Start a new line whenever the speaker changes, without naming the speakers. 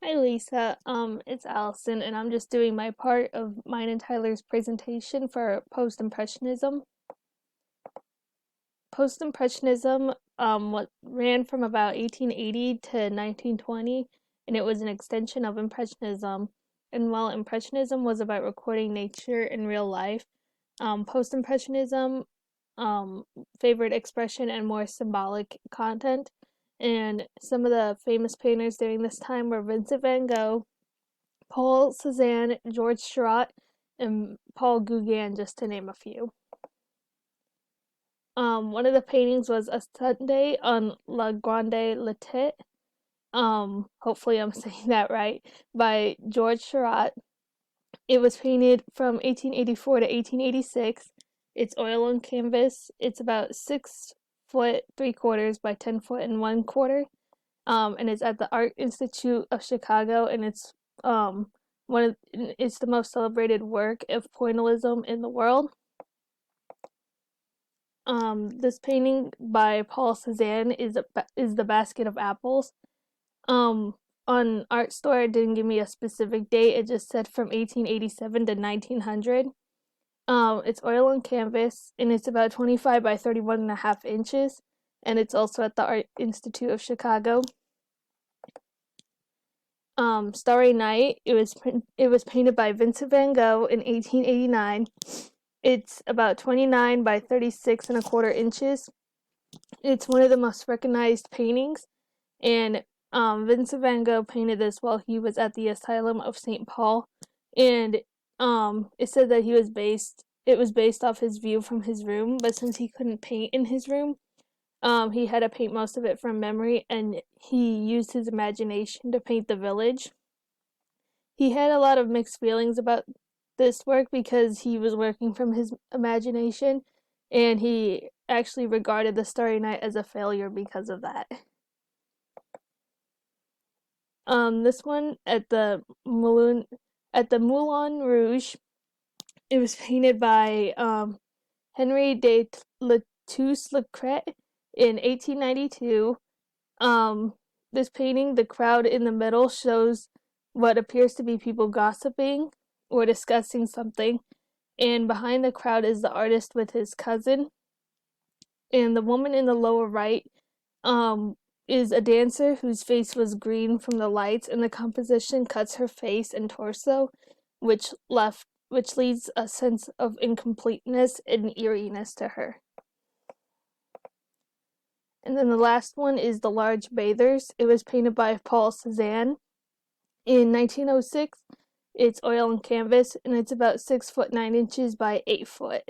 Hi Lisa, it's Allison, and I'm just doing my part of mine and Tyler's presentation for post-impressionism. Post-impressionism what ran from about 1880 to 1920, and it was an extension of impressionism. And while impressionism was about recording nature in real life, post-impressionism um, favored expression and more symbolic content. And some of the famous painters during this time were Vincent van Gogh, Paul Cézanne, George Seurat, and Paul Gauguin, just to name a few. One of the paintings was A Sunday on La Grande Latte. Hopefully I'm saying that right, by George Seurat. It was painted from 1884 to 1886. It's oil on canvas. It's about 6 foot 3/4 by 10 foot and 1/4. And it's at the Art Institute of Chicago, and um it's the most celebrated work of pointillism in the world. This painting by Paul Cézanne is the basket of apples. Um, on Art Store, it didn't give me a specific date. It just said from 1887 to 1900. It's oil on canvas, and it's about 25 by 31.5 inches, and it's also at the Art Institute of Chicago. Starry Night. It was painted by Vincent van Gogh in 1889. It's about 29 by 36.25 inches. It's one of the most recognized paintings, and Vincent van Gogh painted this while he was at the Asylum of St. Paul, and it said that it was based off his view from his room, but since he couldn't paint in his room, he had to paint most of it from memory, and he used his imagination to paint the village. He had a lot of mixed feelings about this work because he was working from his imagination, and he actually regarded the Starry Night as a failure because of that. This one at the Moulin Rouge, it was painted by Henri de Letouce-Lautrec in 1892. Um, this painting, the crowd in the middle shows what appears to be people gossiping or discussing something, and behind the crowd is the artist with his cousin. And the woman in the lower right um, is a dancer whose face was green from the lights, and the composition cuts her face and torso, which leaves a sense of incompleteness and eeriness to her. And then the last one is The Large Bathers. It was painted by Paul Cézanne in 1906. It's oil and canvas, and it's about 6 foot 9 inches by 8 foot.